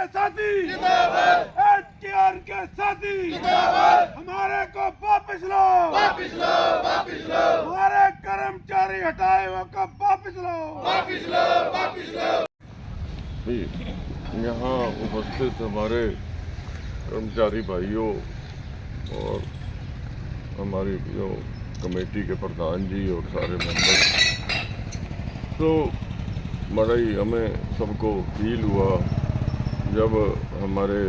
के साथी एचटीआर के साथी हमारे को वापस लो, वापस लो, वापस लो। हमारे कर्मचारी हटाए हुए को वापस लो, वापस लो, वापस लो। यहाँ उपस्थित हमारे कर्मचारी भाइयों और हमारी जो कमेटी के प्रधान जी और सारे मेंबर, तो बड़ा ही हमें सबको फील हुआ जब हमारे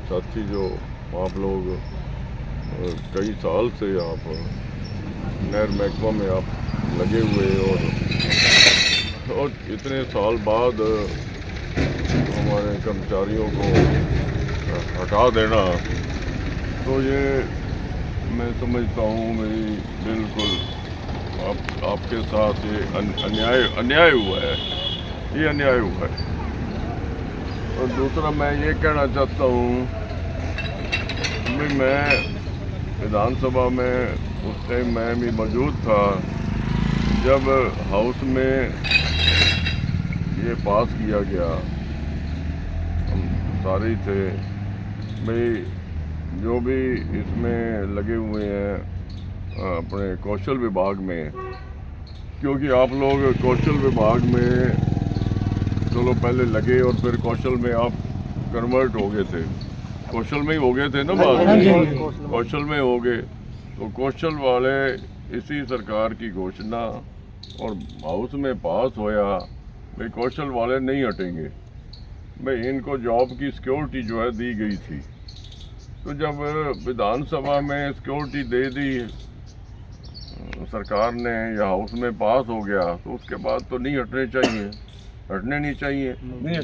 साथी जो आप लोग कई साल से आप नहर महकमा में आप लगे हुए और इतने साल बाद हमारे कर्मचारियों को हटा देना, तो ये मैं समझता हूँ मेरी बिल्कुल आपके साथ ये अन्याय हुआ है, ये अन्याय हुआ है। और दूसरा मैं ये कहना चाहता हूँ कि मैं विधानसभा में उस टाइम मैं भी मौजूद था जब हाउस में ये पास किया गया, हम सारे ही थे भाई जो भी इसमें लगे हुए हैं अपने कौशल विभाग में, क्योंकि आप लोग कौशल विभाग में चलो पहले लगे और फिर कौशल में आप कन्वर्ट हो गए थे, कौशल में ही हो गए थे ना बाद में, कौशल में हो गए। तो कौशल वाले इसी सरकार की घोषणा और हाउस में पास होया भाई कौशल वाले नहीं हटेंगे, भाई इनको जॉब की सिक्योरिटी जो है दी गई थी। तो जब विधानसभा में सिक्योरिटी दे दी सरकार ने या हाउस में पास हो गया, तो उसके बाद तो नहीं हटने चाहिए, हटने नहीं चाहिए, नहीं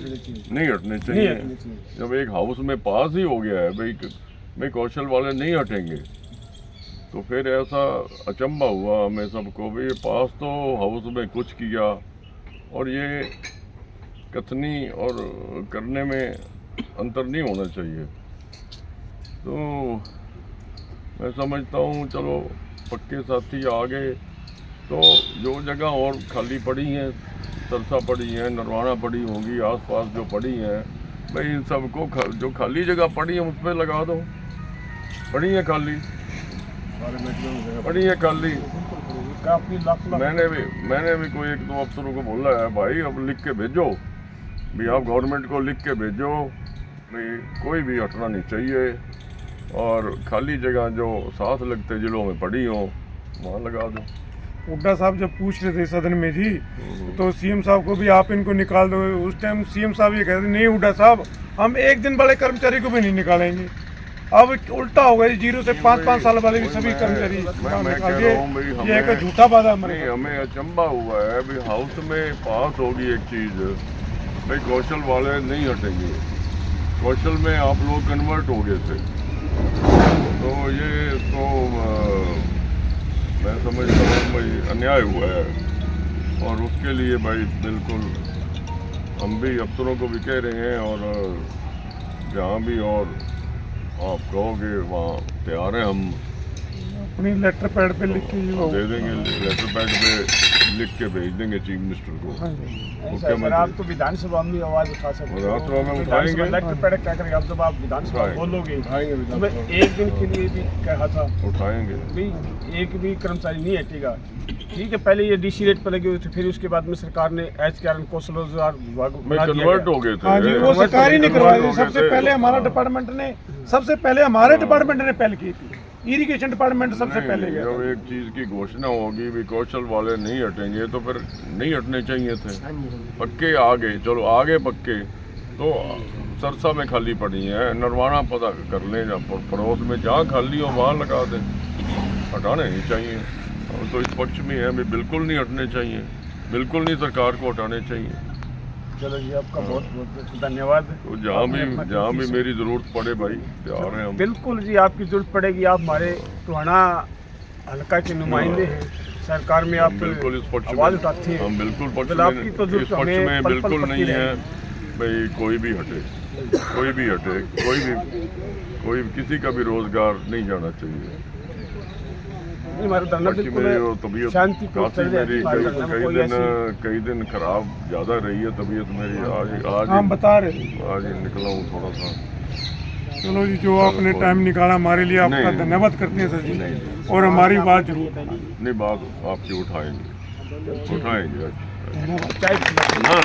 हटने चाहिए। जब एक हाउस में पास ही हो गया है भाई कौशल वाले नहीं हटेंगे, तो फिर ऐसा अचंभा हुआ हमें सबको भी पास तो हाउस में कुछ किया और ये कथनी और करने में अंतर नहीं होना चाहिए। तो मैं समझता हूँ चलो पक्के साथी आ गए, तो जो जगह और खाली पड़ी हैं, सरसा पड़ी हैं, नरवाना पड़ी होंगी, आसपास जो पड़ी हैं, भाई इन सबको जो खाली जगह पड़ी है उस पर लगा दो, पड़ी है खाली, पड़ी है खाली। मैंने भी कोई एक दो अफसरों को बोला है भाई अब लिख के भेजो, भी आप गवर्नमेंट को लिख के भेजो भाई कोई भी हटना नहीं चाहिए और खाली जगह जो साथ लगते जिलों में पड़ी हो वहाँ लगा दो। हुड्डा साहब जब पूछ रहे थे सदन में जी, तो सीएम साहब को भी आप इनको निकाल दो, उस टाइम सीएम साहब ये कहते नहीं हुड्डा साहब हम एक दिन वाले कर्मचारी को भी नहीं निकालेंगे। अब उल्टा हो गया, 0 से 5-5 साल वाले भी सभी कर्मचारी निकाल दिए। ये एक झूठा वादा हमें अचंभा हुआ है भाई हाउस में पास होगी एक चीज, भाई कौशल वाले नहीं हटेंगे, कौशल में आप लोग कन्वर्ट हो गए थे, तो ये तो मैं समझता हूँ भाई अन्याय हुआ है। और उसके लिए भाई बिल्कुल हम भी अफसरों को भी कह रहे हैं और जहाँ भी और आप कहोगे वहाँ तैयार हैं, हम अपनी लेटर पैड पे लिख के दे देंगे, लेटर पैड पे लिख के भेज देंगे चीफ मिनिस्टर को। सर आप तो विधानसभा में आवाज उठा सकते हो, विधानसभा में उठाएंगे, लेटर पैड क्या करेंगे आप जब आप विधानसभा बोलोगे, तो मैं एक दिन के लिए भी कहा था उठाएंगे, एक भी कर्मचारी नहीं हटेगा। ठीक है, पहले ये डीसी रेट पर लगे हुए थे, फिर उसके बाद में सरकार ने एचटीआर कौशल रोजगार विभाग में कन्वर्ट हो गए थे। हाँ जी, वो सरकार ही नहीं करवाई, सबसे पहले हमारा डिपार्टमेंट ने, सबसे पहले हमारे डिपार्टमेंट ने पहल की थी, इरिगेशन डिपार्टमेंट सबसे पहले गया। जब एक चीज की घोषणा होगी भी कौशल वाले नहीं हटेंगे तो फिर नहीं हटने चाहिए थे, पक्के आ गए, चलो आ गए पक्के, तो सरसा में खाली पड़ी है, नरवाना पता कर लें, पड़ोस में जहाँ खाली हो वहाँ लगा दें, हटाने नहीं चाहिए। तो इस पक्ष में है भी बिल्कुल नहीं हटने चाहिए, बिल्कुल नहीं सरकार को हटाने चाहिए। चलो जी आपका बहुत बहुत धन्यवाद। तो जहाँ भी मेरी ज़रूरत पड़े भाई तैयार हैं हम। बिल्कुल जी आपकी ज़रूरत पड़ेगी, आप हमारे टोहाना हल्का के नुमाइंदे हैं, सरकार में आप बिल्कुल इस पक्ष आवाज़ उठाते हैं, हम बिल्कुल आपकी तो इस पक्ष में बिल्कुल नहीं है भाई कोई भी हटे, कोई भी हटे, कोई किसी का भी रोज़गार नहीं जाना चाहिए। नहीं, हमारा धरना बाकी बिल्कुल मेरी वो तबीयत शांति पूर्ण काफी चल रही है, मेरी हमारे धरना में कोई ऐसी कई दिन खराब ज्यादा रही है तबीयत मेरी। आज हम बता रहे हैं। आज ही निकला हूँ थोड़ा सा। चलो जी, जो आपने टाइम निकाला हमारे लिए आपका नहीं। धन्यवाद करते हैं सर जी। नहीं। और हमारी बात जरूर नहीं, बात आपकी उठाएंगे। धन्यवाद। आज चाय ना